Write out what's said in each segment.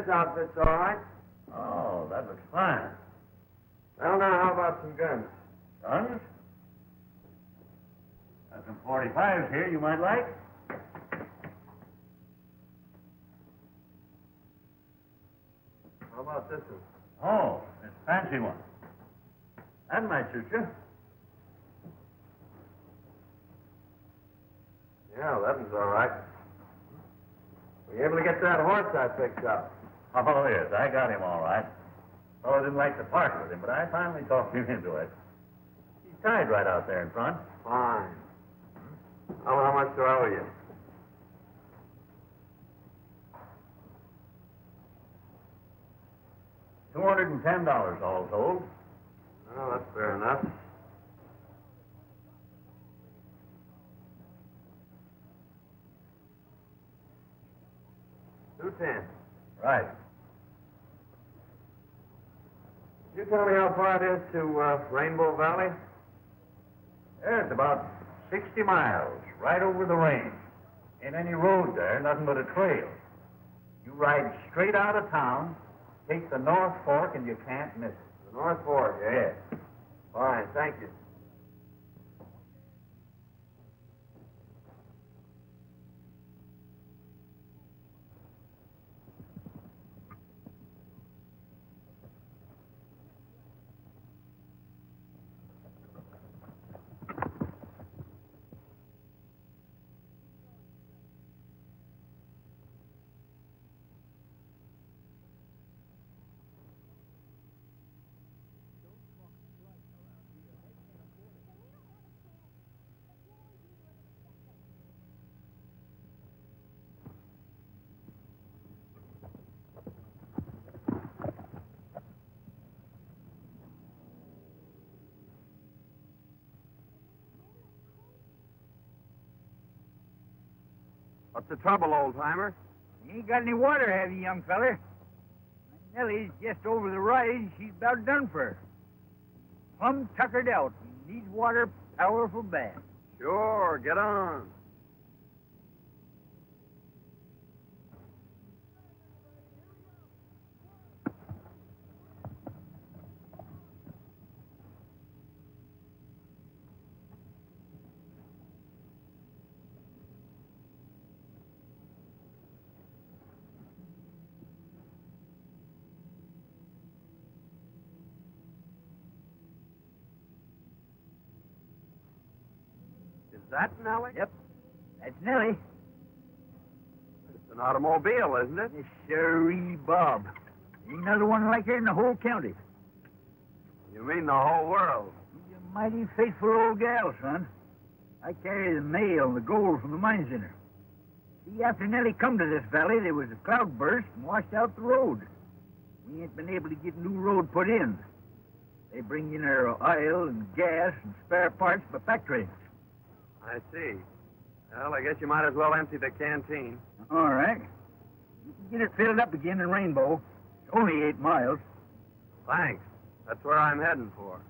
this outfit's all right. Oh, that looks fine. Well, now, how about some guns? Guns? Got some 45s here you might like. How about this one? Oh, this fancy one. That might suit you. Yeah, that one's all right. Were you able to get that horse I picked up? Oh, yes, I got him all right. Fellow didn't like to part with him, but I finally talked him into it. He's tied right out there in front. Fine. Well, how much do I owe you? $210 all told. Well, that's fair enough. $210. Right. Could you tell me how far it is to Rainbow Valley? Yeah, it's about 60 miles, right over the range. Ain't any road there, nothing but a trail. You ride straight out of town, take the North Fork, and you can't miss it. The North Fork, eh? Yes. Fine, thank you. What's the trouble, old-timer? You ain't got any water, have you, young feller? My Nellie's just over the rise. She's about done for. Plumb tuckered out. Needs water powerful bad. Sure, get on. Is that Nellie? Yep, that's Nellie. It's an automobile, isn't it? Miss Sheree Bob. Ain't another one like her in the whole county. You mean the whole world? She's a mighty faithful old gal, son. I carry the mail and the gold from the mines in her. See, after Nellie come to this valley, there was a cloudburst and washed out the road. We ain't been able to get new road put in. They bring in our oil and gas and spare parts by pack trains. I see. Well, I guess you might as well empty the canteen. All right. You can get it filled up again in Rainbow. It's only 8 miles. Thanks. That's where I'm heading for.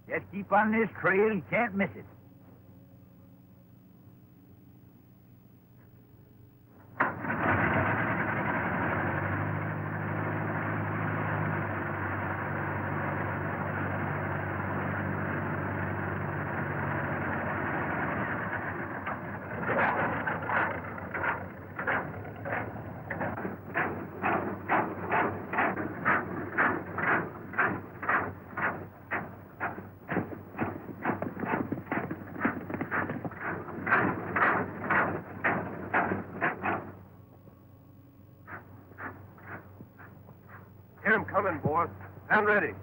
Just keep on this trail. You can't miss it. Here I'm coming, boss. Stand ready.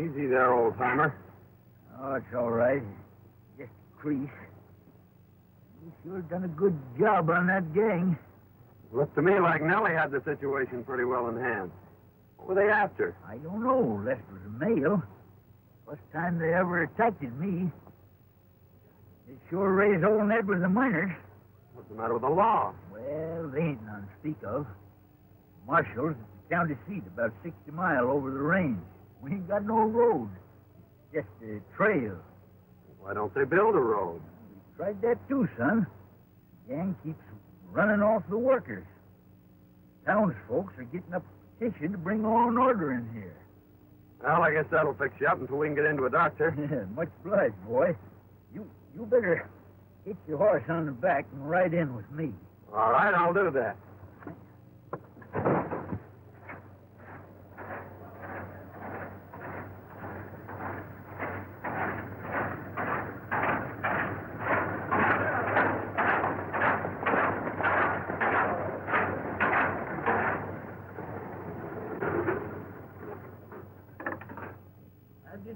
Easy there, old-timer. Oh, it's all right. Just a crease. You sure done a good job on that gang. Looked to me like Nellie had the situation pretty well in hand. What were they after? I don't know, unless it was a male. First time they ever attacked me. They sure raised old Ned with the miners. What's the matter with the law? Well, they ain't none to speak of. Marshall's at the county seat, about 60 miles over the range. We ain't got no road. Just a trail. Why don't they build a road? We tried that too, son. The gang keeps running off the workers. Townsfolk are getting up a petition to bring law and order in here. Well, I guess that'll fix you up until we can get into a doctor. Much obliged, boy. You better get your horse on the back and ride in with me. All right, I'll do that.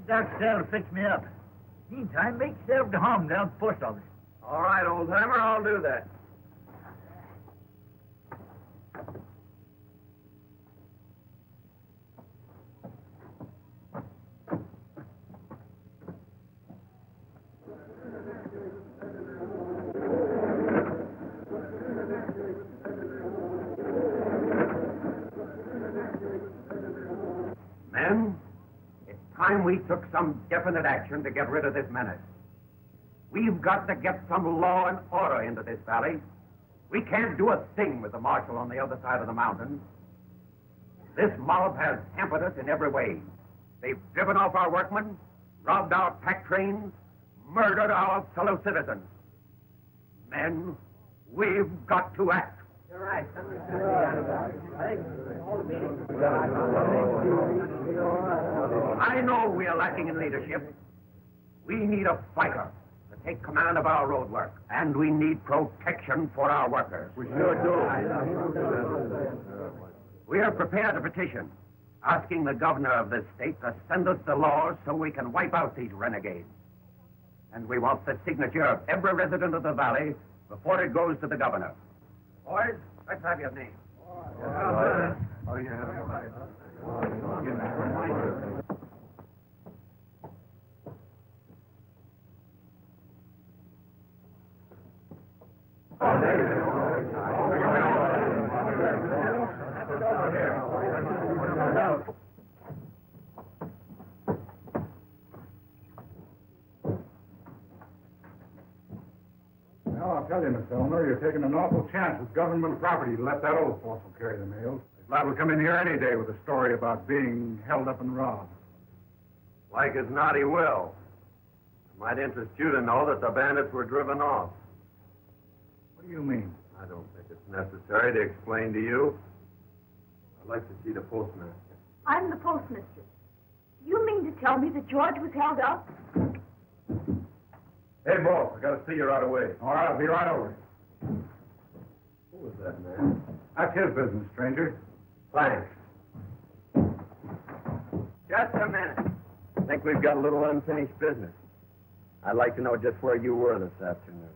Doc Sal to fix me up. Meantime, make yourself to home down at the post office. All right, old-timer, I'll do that. Men, it's time we took some definite action to get rid of this menace. We've got to get some law and order into this valley. We can't do a thing with the marshal on the other side of the mountain. This mob has hampered us in every way. They've driven off our workmen, robbed our pack trains, murdered our fellow citizens. Men, we've got to act. You're right. I know we are lacking in leadership. We need a fighter to take command of our road work, and we need protection for our workers. We sure do. We are prepared to petition, asking the governor of this state to send us the laws so we can wipe out these renegades. And we want the signature of every resident of the valley before it goes to the governor. Boys, let's have your name. Oh, yeah. Well, I'll tell you, Miss Eleanor, you're taking an awful chance with government property to let that old fossil carry the mails. He's liable to come in here any day with a story about being held up and robbed. Like as not, he will. It might interest you to know that the bandits were driven off. What do you mean? I don't think it's necessary to explain to you. I'd like to see the postmaster. I'm the postmistress. You mean to tell me that George was held up? Hey, boss, I gotta see you right away. All right, I'll be right over. Who was that man? That's his business, stranger. Thanks. Just a minute. I think we've got a little unfinished business. I'd like to know just where you were this afternoon.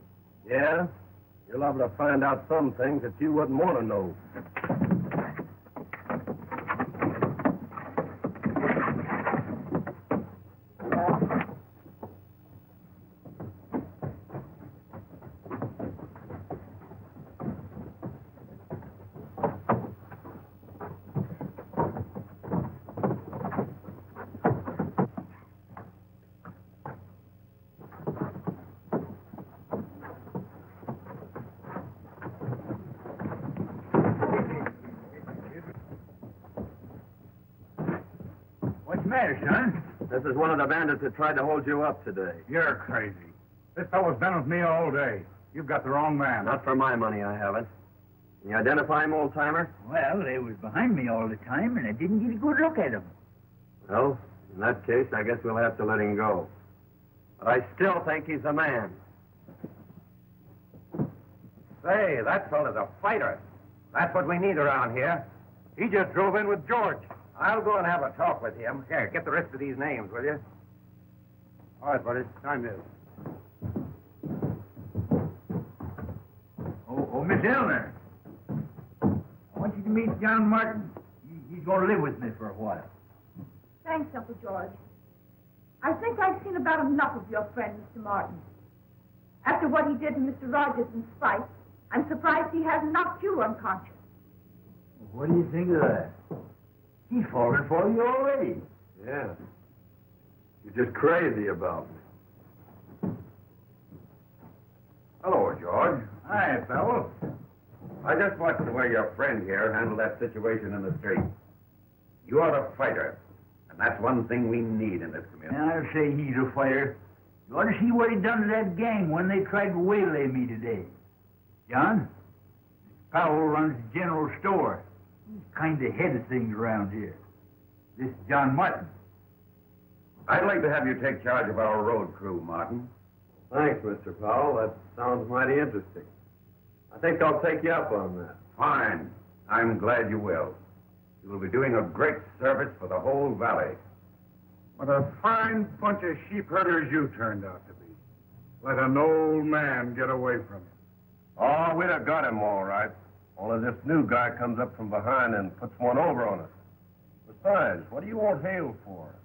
Yeah? You're liable to find out some things that you wouldn't want to know. What's the matter, son? This is one of the bandits that tried to hold you up today. You're crazy. This fellow's been with me all day. You've got the wrong man. Not for my money, I haven't. Can you identify him, old-timer? Well, they was behind me all the time, and I didn't get a good look at them. Well, in that case, I guess we'll have to let him go. But I still think he's a man. Say, that fellow's a fighter. That's what we need around here. He just drove in with George. I'll go and have a talk with him. Here, get the rest of these names, will you? All right, buddy. Time is. Oh, Miss Eleanor. I want you to meet John Martin. He's going to live with me for a while. Thanks, Uncle George. I think I've seen about enough of your friend, Mr. Martin. After what he did to Mr. Rogers in spite, I'm surprised he hasn't knocked you unconscious. What do you think of that? He's fallen for you already. Yeah. You're just crazy about me. Hello, George. Hi, Powell. I just watched the way your friend here handled that situation in the street. You are a fighter, and that's one thing we need in this community. I'll say he's a fighter. You ought to see what he done to that gang when they tried to waylay me today. John, Powell runs the general store. He's kind of head of things around here. This is John Martin. I'd like to have you take charge of our road crew, Martin. Thanks, Mr. Powell. That sounds mighty interesting. I think I'll take you up on that. Fine. I'm glad you will. You will be doing a great service for the whole valley. What a fine bunch of sheep herders you turned out to be. Let an old man get away from you. Oh, we'd have got him all right. Only this new guy comes up from behind and puts one over on us. Besides, what do you want Hale for?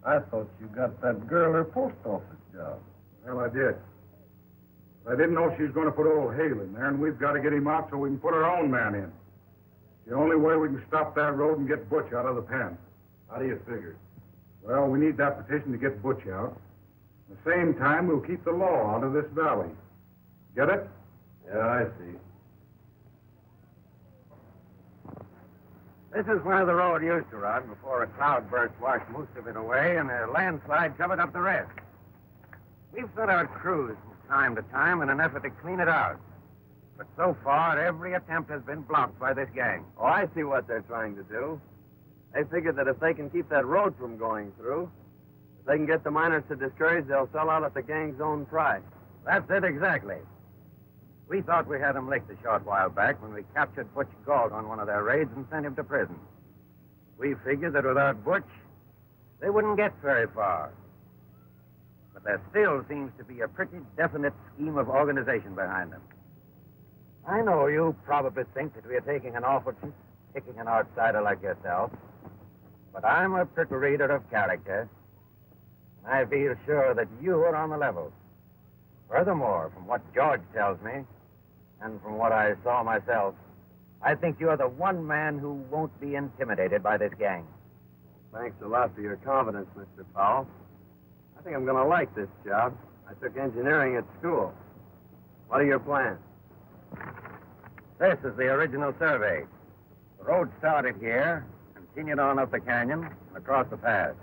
I thought you got that girl her post office job. Well, I did. But I didn't know she was going to put old Hale in there, and we've got to get him out so we can put our own man in. The only way we can stop that road and get Butch out of the pen. How do you figure? Well, we need that petition to get Butch out. At the same time, we'll keep the law out of this valley. Get it? Yeah, I see. This is where the road used to run before a cloudburst washed most of it away and a landslide covered up the rest. We've sent out crews from time to time in an effort to clean it out. But so far, every attempt has been blocked by this gang. Oh, I see what they're trying to do. They figure that if they can keep that road from going through, if they can get the miners to discourage, they'll sell out at the gang's own price. That's it exactly. We thought we had him licked a short while back when we captured Butch Galt on one of their raids and sent him to prison. We figured that without Butch, they wouldn't get very far. But there still seems to be a pretty definite scheme of organization behind them. I know you probably think that we are taking an awful chance picking an outsider like yourself, but I'm a pretty reader of character, and I feel sure that you are on the level. Furthermore, from what George tells me, and from what I saw myself, I think you're the one man who won't be intimidated by this gang. Thanks a lot for your confidence, Mr. Powell. I think I'm going to like this job. I took engineering at school. What are your plans? This is the original survey. The road started here, continued on up the canyon, and across the pass.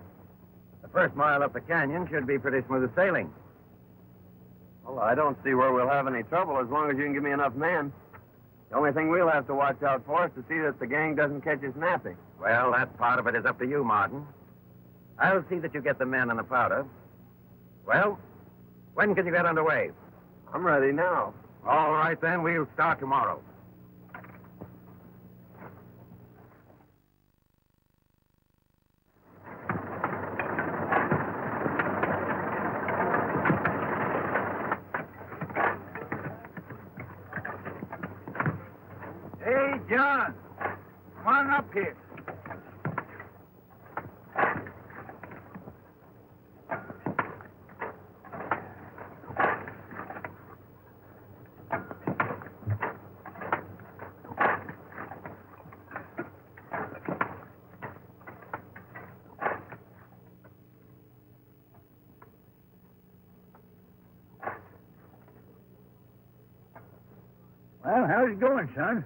The first mile up the canyon should be pretty smooth sailing. Well, I don't see where we'll have any trouble as long as you can give me enough men. The only thing we'll have to watch out for is to see that the gang doesn't catch us napping. Well, that part of it is up to you, Martin. I'll see that you get the men and the powder. Well, when can you get underway? I'm ready now. All right, then. We'll start tomorrow. Hey, John. Come on up here. Well, how's it going, son?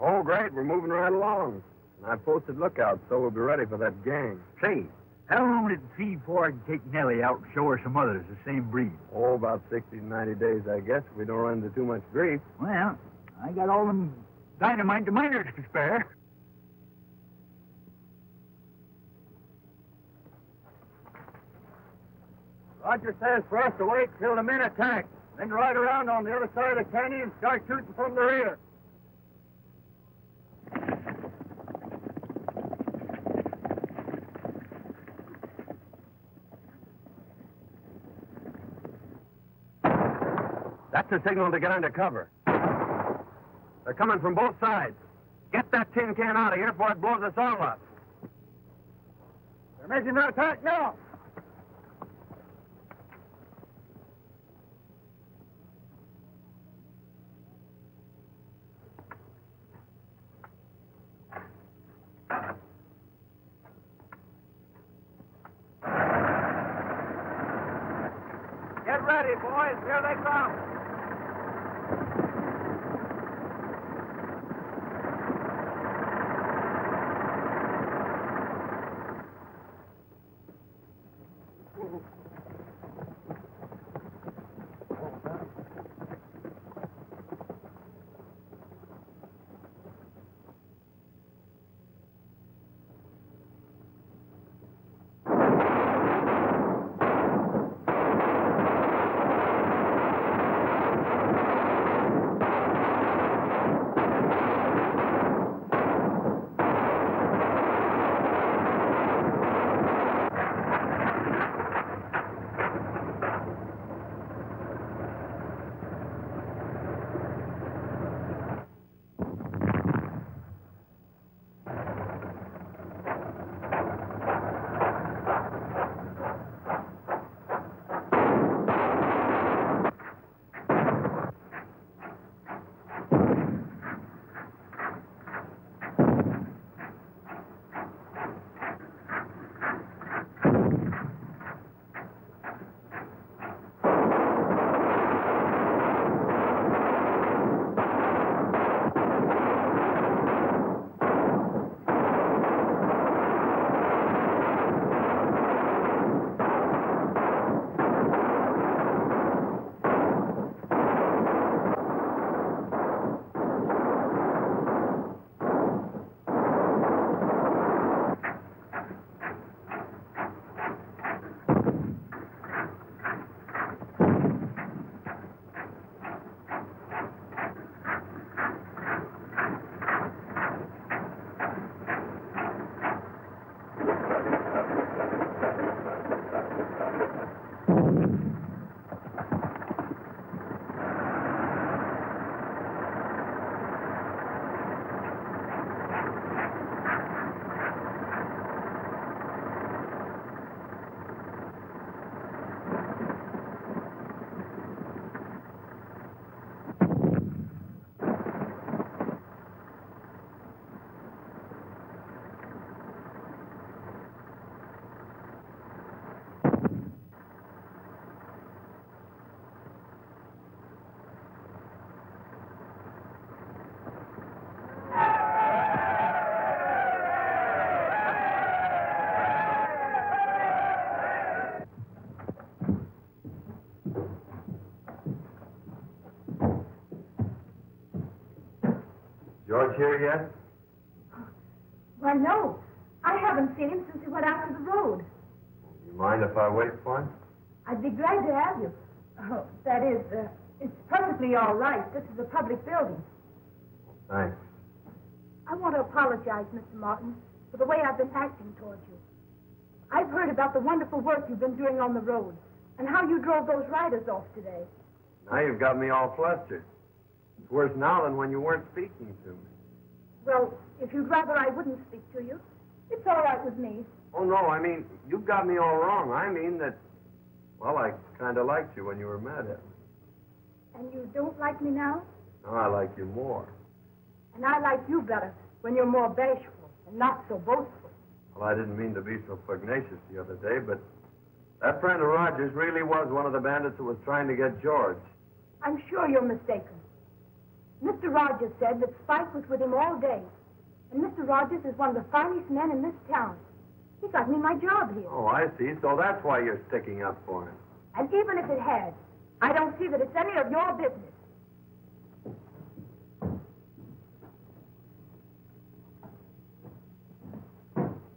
Oh, great. We're moving right along. And I posted lookouts, so we'll be ready for that gang. Say, how long did it feed before I can take Nellie out and show her some others the same breed? Oh, about 60 to 90 days, I guess, if we don't run into too much grief. Well, I got all them dynamite to miners to spare. Roger says for us to wait till the men attack, then ride around on the other side of the canyon and start shooting from the rear. That's a signal to get under cover. They're coming from both sides. Get that tin can out of here before it blows us all up. They're making no attack now. Get ready, boys. Here they come. George here yet? Why, no. I haven't seen him since he went out to the road. You mind if I wait for him? I'd be glad to have you. Oh, that is, it's perfectly all right. This is a public building. Thanks. I want to apologize, Mr. Martin, for the way I've been acting towards you. I've heard about the wonderful work you've been doing on the road and how you drove those riders off today. Now you've got me all flustered. It's worse now than when you weren't speaking to me. Well, if you'd rather I wouldn't speak to you, it's all right with me. Oh, no, I mean, you've got me all wrong. I mean that, well, I kind of liked you when you were mad at me. And you don't like me now? Now I like you more. And I like you better when you're more bashful and not so boastful. Well, I didn't mean to be so pugnacious the other day, but that friend of Rogers really was one of the bandits who was trying to get George. I'm sure you're mistaken. Mr. Rogers said that Spike was with him all day. And Mr. Rogers is one of the finest men in this town. He got me my job here. Oh, I see. So that's why you're sticking up for him. And even if it had, I don't see that it's any of your business.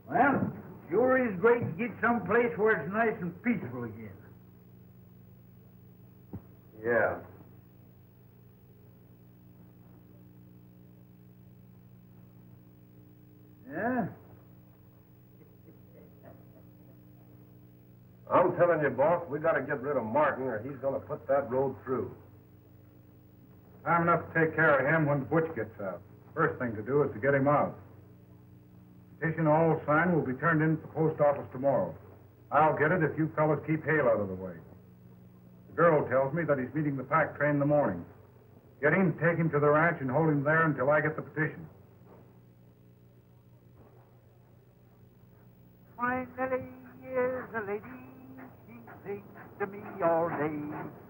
Well, sure is great to get someplace where it's nice and peaceful again. Yeah. Yeah? I'm telling you, boss, we got to get rid of Martin or he's going to put that road through. Time enough to take care of him when Butch gets out. First thing to do is to get him out. Petition all signed will be turned in at the post office tomorrow. I'll get it if you fellas keep Hale out of the way. The girl tells me that he's meeting the pack train in the morning. Get him, take him to the ranch, and hold him there until I get the petition. My Nellie is a lady. She sings to me all day.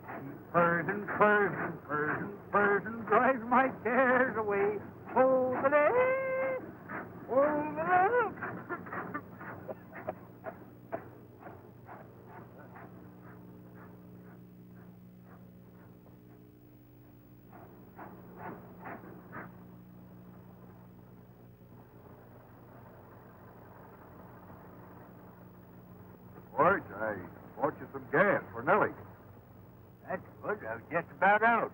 She purrs and purrs and purrs and purrs and drives my cares away. Oh, the day! Oh, the day! George, I bought you some gas for Nellie. That's good. I was just about out.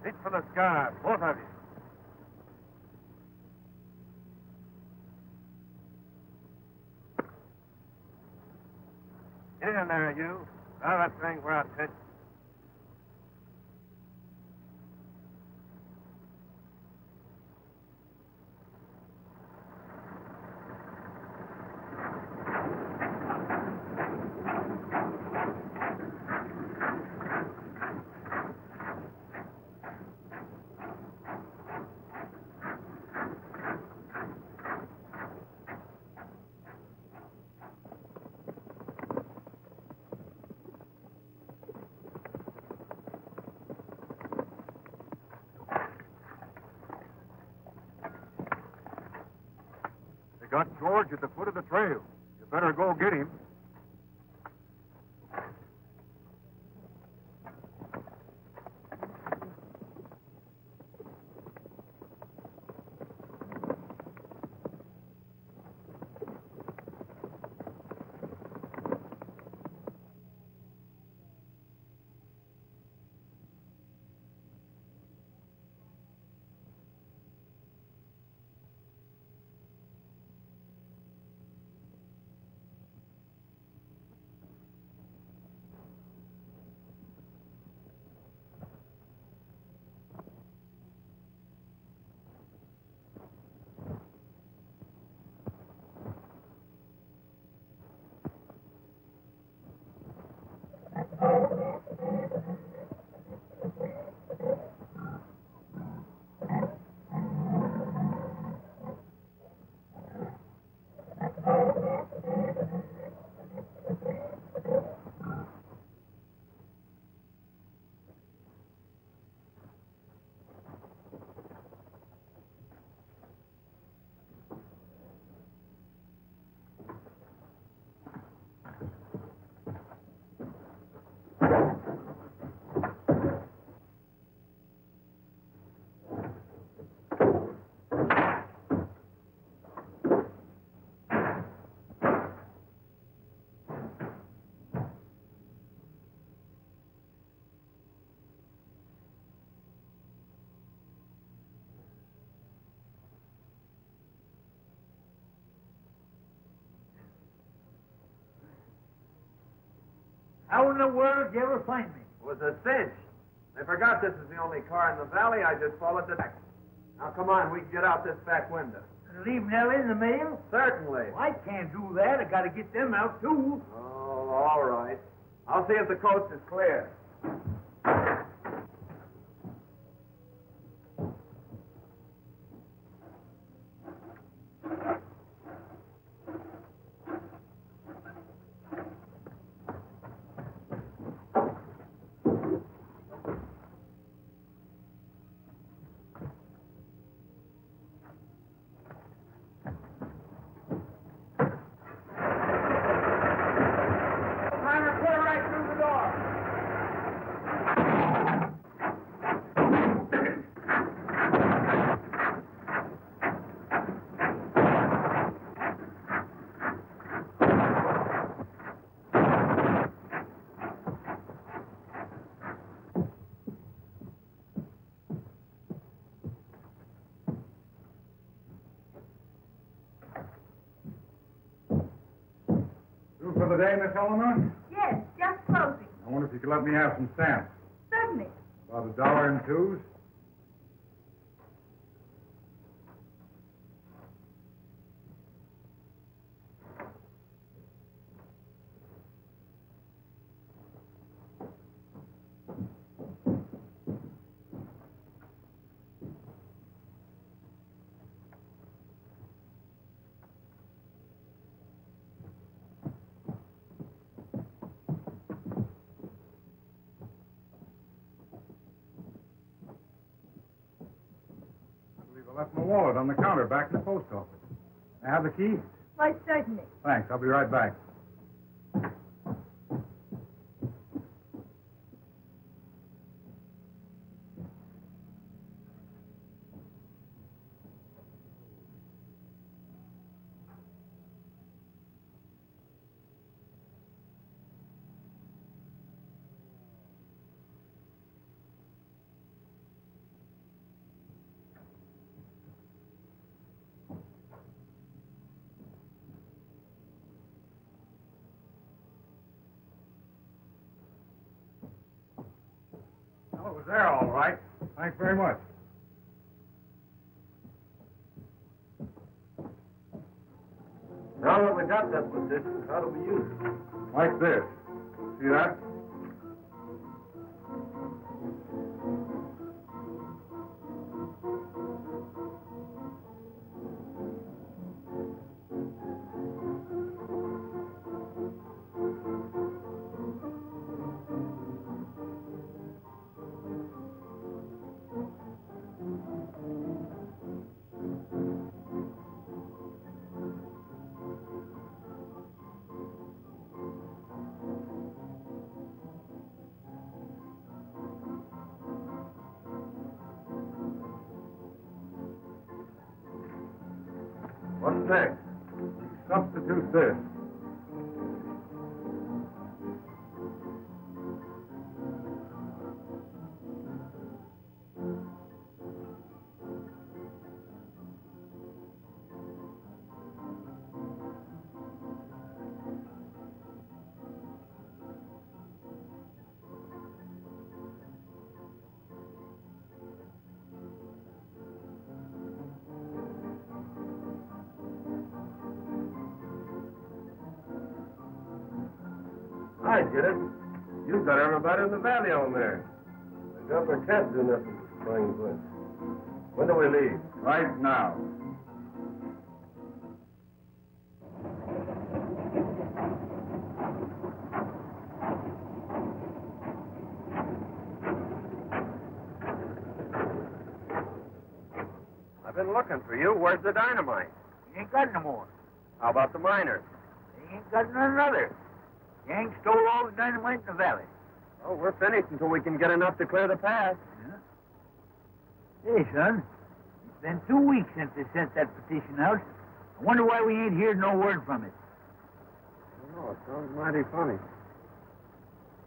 Hit for the sky, both of you. Get in there, you. Now that thing we're out, Ted. Got George at the foot of the trail. You better go get him. How in the world did you ever find me? It was a cinch. They forgot this is the only car in the valley. I just followed the back. Now, come on. We can get out this back window. Leave Nellie in the mail? Certainly. Well, I can't do that. I got to get them out, too. Oh, all right. I'll see if the coast is clear. for the day, Miss Eleanor? Yes, just closing. I wonder if you could let me have some stamps. Certainly. About $1 in twos. I left my wallet on the counter back in the post office. I have the key? Why, certainly. Thanks. I'll be right back. Well, it was there all right. Thanks very much. Now that we got that position, how do we use it? Like this. See that? What's next? Substitute this. I get it. You've got everybody in the valley on there. The governor can't do nothing to spring Butch. When do we leave? Right now. I've been looking for you. Where's the dynamite? You ain't got no more. How about the miners? You ain't got none other. Gang stole all the dynamite in the valley. Oh, we're finished until we can get enough to clear the path. Yeah. Hey, son, it's been 2 weeks since they sent that petition out. I wonder why we ain't heard no word from it. I don't know. It sounds mighty funny.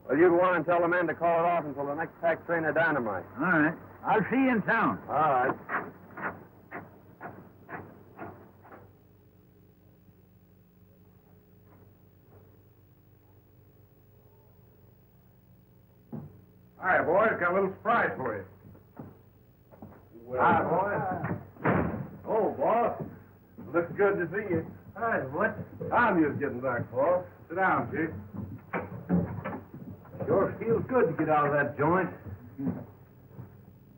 Well, you'd want to tell the men to call it off until the next pack train of dynamite. All right. I'll see you in town. All right. Hi, boys. Got a little surprise for you. Well, hi, boys. Oh, boss. Looks good to see you. Hi, what? I'm just getting back, boss. Sit down, Chief. Sure feels good to get out of that joint.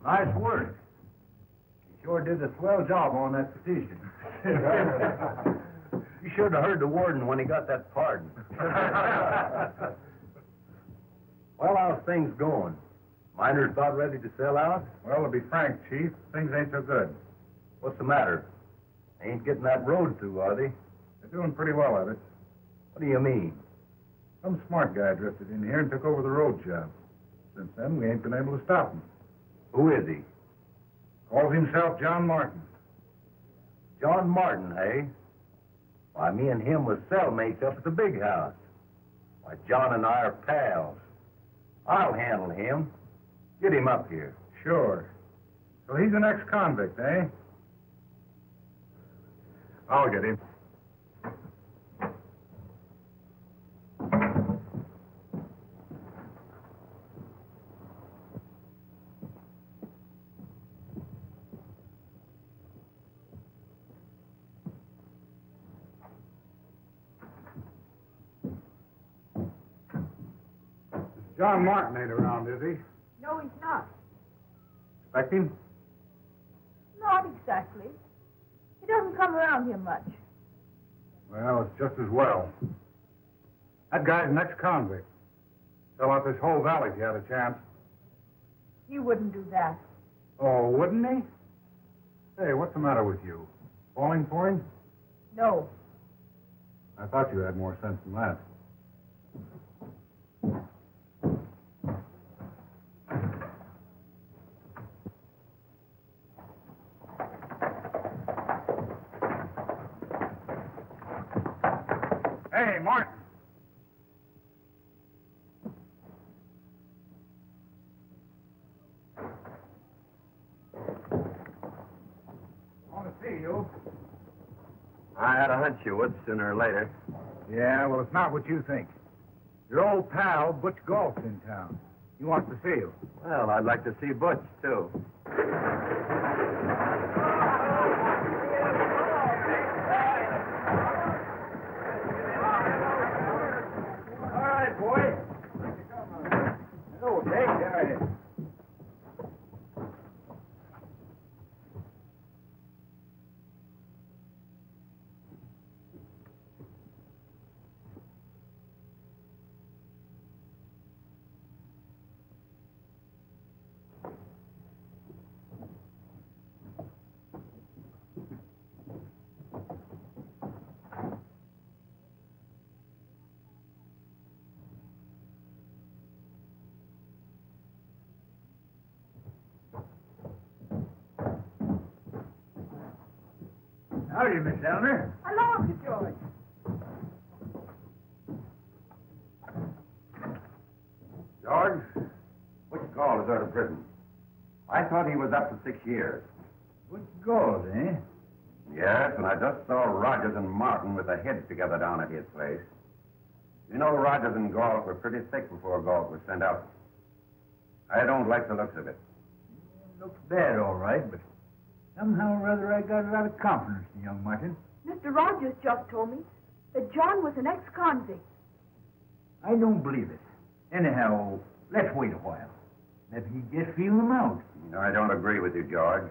Nice work. You sure did a swell job on that petition. You should have heard the warden when he got that pardon. Well, how's things going? Miners about ready to sell out? Well, to be frank, Chief, things ain't so good. What's the matter? They ain't getting that road through, are they? They're doing pretty well at it. What do you mean? Some smart guy drifted in here and took over the road job. Since then, we ain't been able to stop him. Who is he? Calls himself John Martin. John Martin, eh? Why, me and him was cellmates up at the big house. Why, John and I are pals. I'll handle him. Get him up here. Sure. So he's an ex-convict, eh? I'll get him. John Martin ain't around, is he? No, he's not. Expect him? Not exactly. He doesn't come around here much. Well, it's just as well. That guy's an ex-convict. Sell out this whole valley if he had a chance. He wouldn't do that. Oh, wouldn't he? Hey, what's the matter with you? Falling for him? No. I thought you had more sense than that. Hey, Martin. Want to see you. I had a hunch you would sooner or later. Yeah, well, it's not what you think. Your old pal, Butch Galt's in town. He wants to see you. Well, I'd like to see Butch, too. All right, boy. Hello, Dick. How are you? Howdy, Miss Eleanor. Hello, Uncle George. George, Butch Galt is out of prison. I thought he was up for 6 years. Butch Galt, eh? Yes, and I just saw Rogers and Martin with their heads together down at his place. You know, Rogers and Galt were pretty thick before Galt was sent out. I don't like the looks of it. Looks bad, all right, but somehow or other I got a lot of confidence in young Martin. Mr. Rogers just told me that John was an ex-convict. I don't believe it. Anyhow, let's wait a while. Maybe he just feel him out. You know, I don't agree with you, George.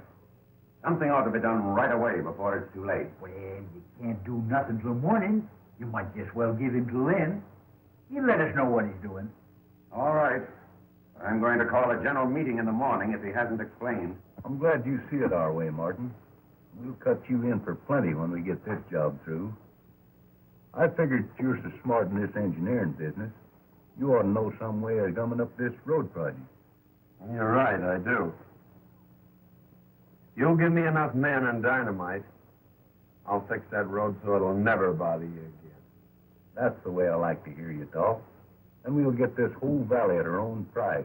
Something ought to be done right away before it's too late. Well, you can't do nothing till morning. You might just well give him till then. He'll let us know what he's doing. All right. I'm going to call a general meeting in the morning if he hasn't explained. I'm glad you see it our way, Martin. We'll cut you in for plenty when we get this job through. I figured you're so smart in this engineering business, you ought to know some way of gumming up this road project. You're right, I do. You'll give me enough men and dynamite, I'll fix that road so it'll never bother you again. That's the way I like to hear you talk. And we'll get this whole valley at our own price.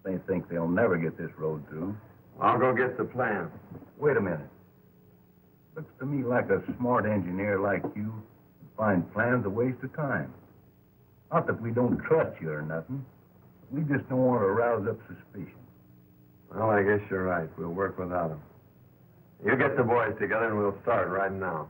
They think they'll never get this road through. I'll go get the plan. Wait a minute. Looks to me like a smart engineer like you would find plans a waste of time. Not that we don't trust you or nothing. We just don't want to rouse up suspicion. Well, I guess you're right. We'll work without him. You get the boys together and we'll start right now.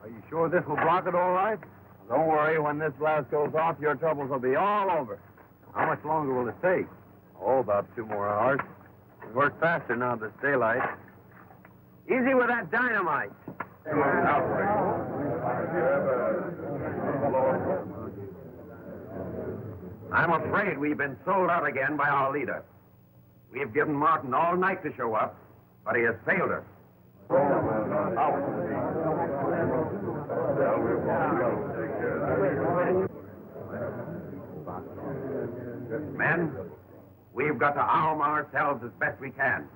Are you sure this will block it all right? Don't worry. When this blast goes off, your troubles will be all over. How much longer will it take? Oh, about 2 more hours. We work faster now that it's daylight. Easy with that dynamite. I'm afraid we've been sold out again by our leader. We've given Martin all night to show up, but he has failed us. Men, we've got to arm ourselves as best we can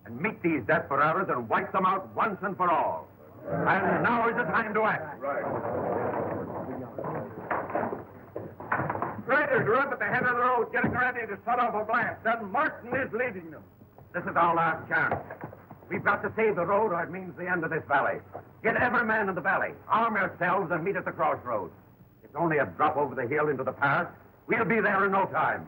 and meet these desperados and wipe them out once and for all. And now is the time to act. Riders are up at the head of the road getting ready to set off a blast, and Martin is leading them. This is our last chance. We've got to save the road or it means the end of this valley. Get every man in the valley. Arm yourselves and meet at the crossroads. It's only a drop over the hill into the pass, We'll be there in no time.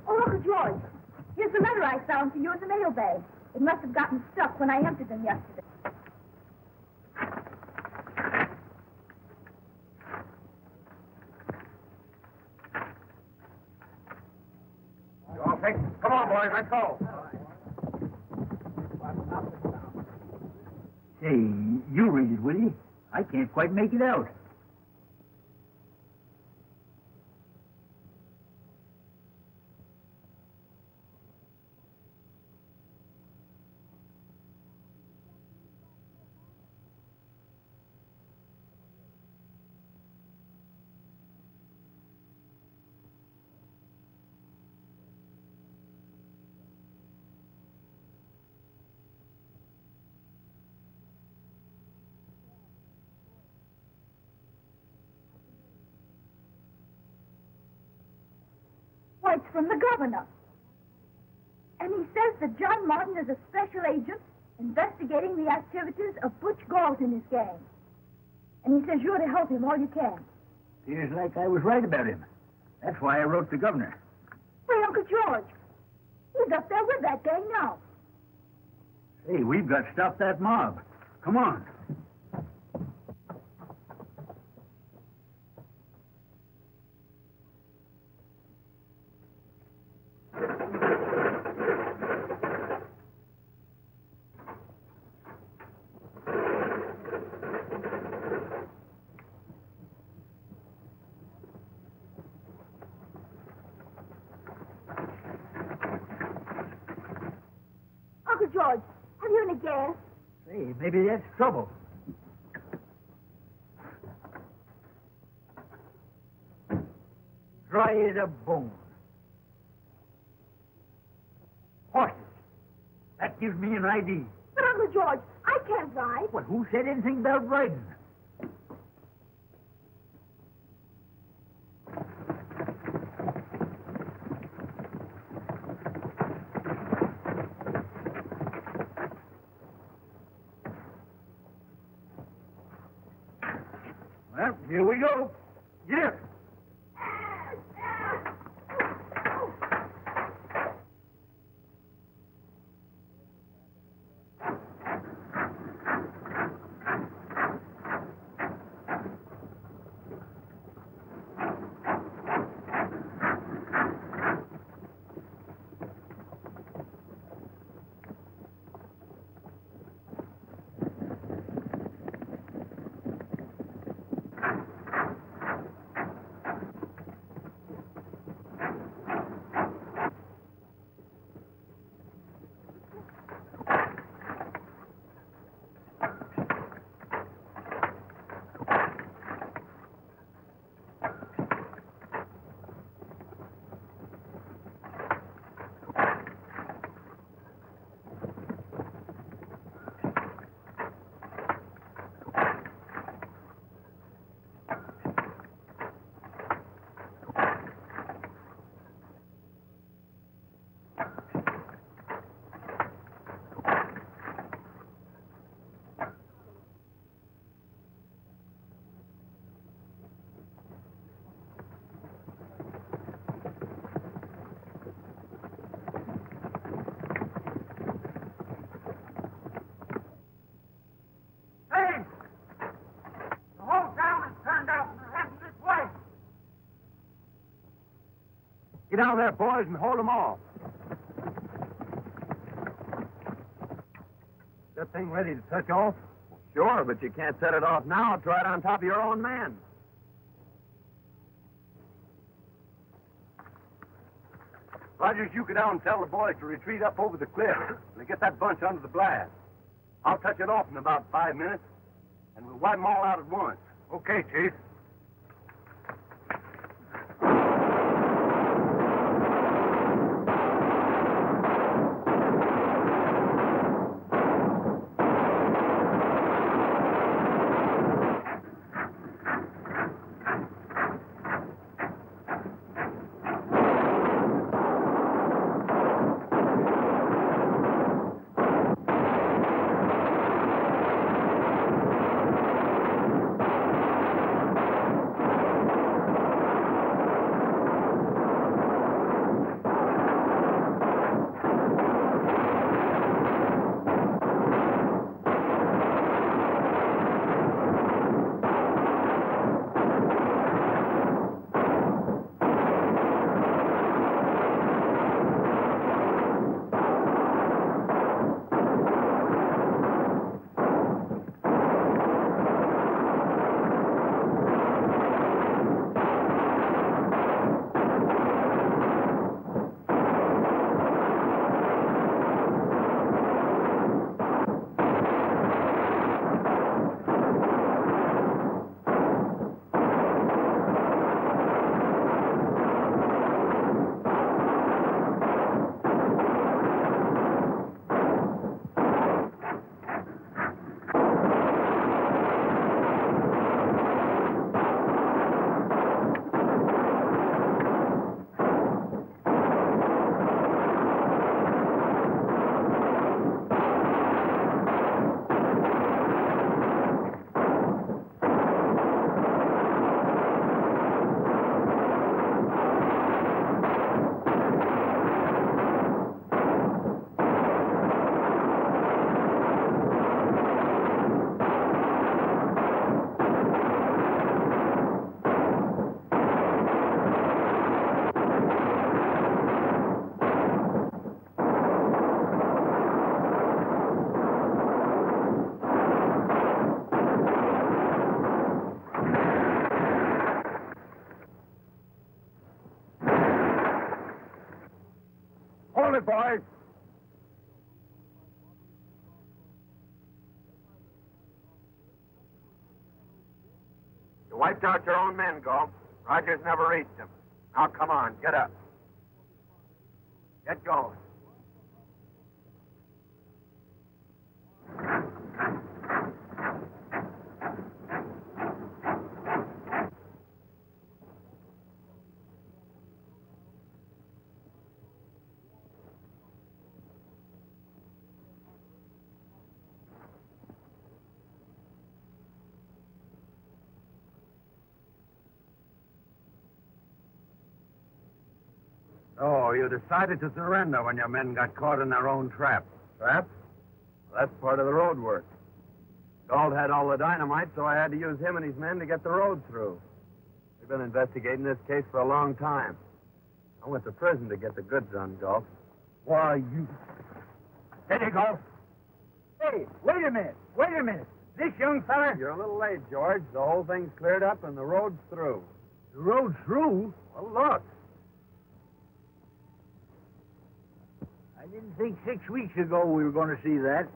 Oh, Uncle George, here's the letter I found for you in the mailbag. It must have gotten stuck when I emptied them yesterday. You all think? Come on, boys, let's go. Say, you read it, will you? I can't quite make it out. Why, it's from the governor. And he says that John Martin is a special agent investigating the activities of Butch Galt and his gang. And he says you're to help him all you can. Seems like I was right about him. That's why I wrote the governor. Why, Uncle George, he's up there with that gang now. Hey, we've got to stop that mob. Come on. Uncle George, have you any gas? Hey, maybe that's trouble. Dry as a bone. Horses. That gives me an idea. But, Uncle George, I can't ride. Well, who said anything about riding? Well, here we go. Get up. Get down there, boys, and hold them off. That thing ready to touch off? Sure, but you can't set it off now. Try it on top of your own men. Rogers, you go down and tell the boys to retreat up over the cliff and get that bunch under the blast. I'll touch it off in about 5 minutes, and we'll wipe them all out at once. Okay, Chief. Hold it, boys. You wiped out your own men, Galt. Rogers never reached them. Now, come on, get up. Get going. Oh, you decided to surrender when your men got caught in their own trap. Trap? Well, that's part of the road work. Galt had all the dynamite, so I had to use him and his men to get the road through. We've been investigating this case for a long time. I went to prison to get the goods on Galt. Why, you... Steady, Galt. Hey, wait a minute. This young fella... You're a little late, George. The whole thing's cleared up and the road's through. The road's through? Well, look. I didn't think 6 weeks ago we were going to see that.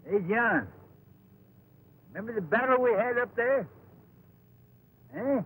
Hey, John. Remember the battle we had up there? Eh?